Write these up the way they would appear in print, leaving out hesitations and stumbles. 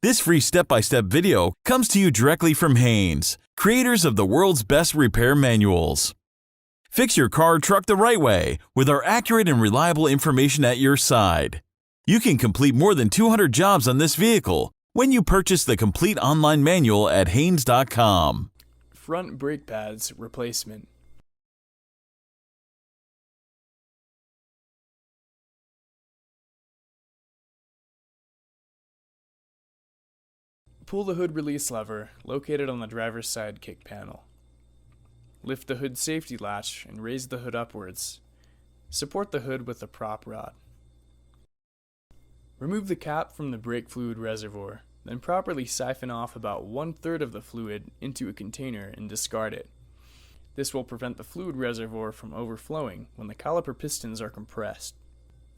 This free step-by-step video comes to you directly from Haynes, creators of the world's best repair manuals. Fix your car or truck the right way with our accurate and reliable information at your side. You can complete more than 200 jobs on this vehicle when you purchase the complete online manual at Haynes.com. Front brake pads replacement. Pull the hood release lever located on the driver's side kick panel. Lift the hood safety latch and raise the hood upwards. Support the hood with a prop rod. Remove the cap from the brake fluid reservoir, then properly siphon off about 1/3 of the fluid into a container and discard it. This will prevent the fluid reservoir from overflowing when the caliper pistons are compressed.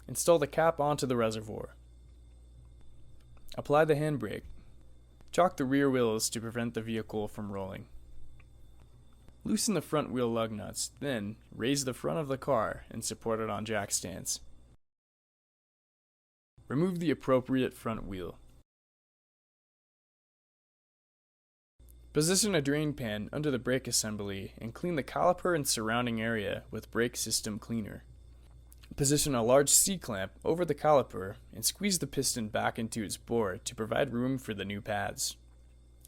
Install the cap onto the reservoir. Apply the handbrake. Chock the rear wheels to prevent the vehicle from rolling. Loosen the front wheel lug nuts, then raise the front of the car and support it on jack stands. Remove the appropriate front wheel. Position a drain pan under the brake assembly and clean the caliper and surrounding area with brake system cleaner. Position a large C-clamp over the caliper and squeeze the piston back into its bore to provide room for the new pads.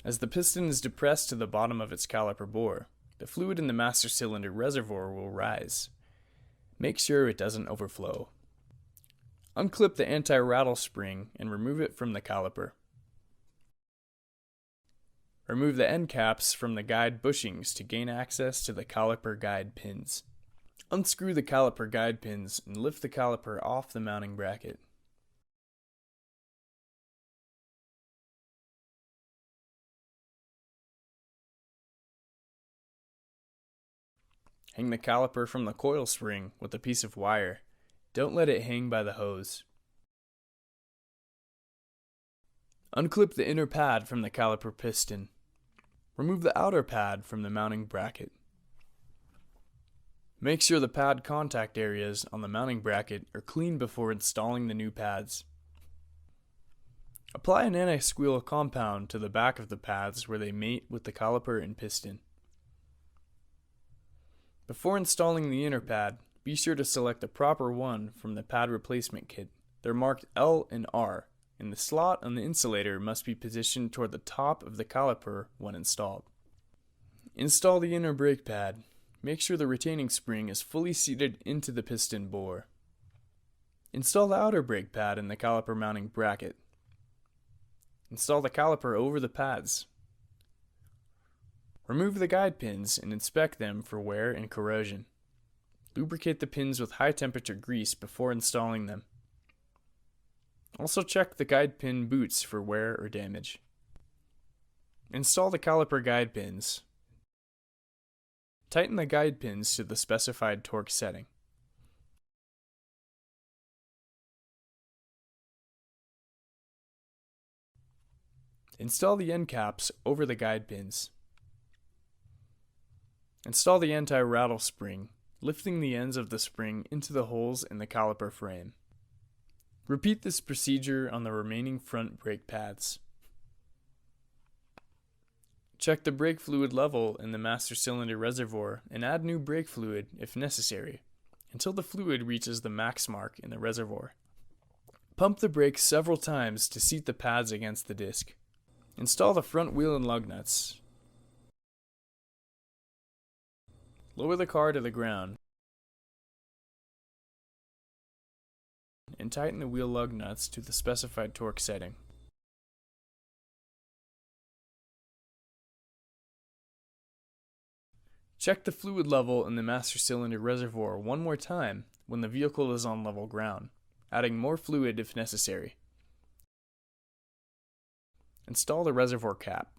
As the piston is depressed to the bottom of its caliper bore, the fluid in the master cylinder reservoir will rise. Make sure it doesn't overflow. Unclip the anti-rattle spring and remove it from the caliper. Remove the end caps from the guide bushings to gain access to the caliper guide pins. Unscrew the caliper guide pins and lift the caliper off the mounting bracket. Hang the caliper from the coil spring with a piece of wire. Don't let it hang by the hose. Unclip the inner pad from the caliper piston. Remove the outer pad from the mounting bracket. Make sure the pad contact areas on the mounting bracket are clean before installing the new pads. Apply an anti-squeal compound to the back of the pads where they mate with the caliper and piston. Before installing the inner pad, be sure to select the proper one from the pad replacement kit. They're marked L and R, and the slot on the insulator must be positioned toward the top of the caliper when installed. Install the inner brake pad. Make sure the retaining spring is fully seated into the piston bore. Install the outer brake pad in the caliper mounting bracket. Install the caliper over the pads. Remove the guide pins and inspect them for wear and corrosion. Lubricate the pins with high temperature grease before installing them. Also check the guide pin boots for wear or damage. Install the caliper guide pins. Tighten the guide pins to the specified torque setting. Install the end caps over the guide pins. Install the anti-rattle spring, lifting the ends of the spring into the holes in the caliper frame. Repeat this procedure on the remaining front brake pads. Check the brake fluid level in the master cylinder reservoir and add new brake fluid if necessary, until the fluid reaches the max mark in the reservoir. Pump the brakes several times to seat the pads against the disc. Install the front wheel and lug nuts. Lower the car to the ground and tighten the wheel lug nuts to the specified torque setting. Check the fluid level in the master cylinder reservoir one more time when the vehicle is on level ground, adding more fluid if necessary. Install the reservoir cap.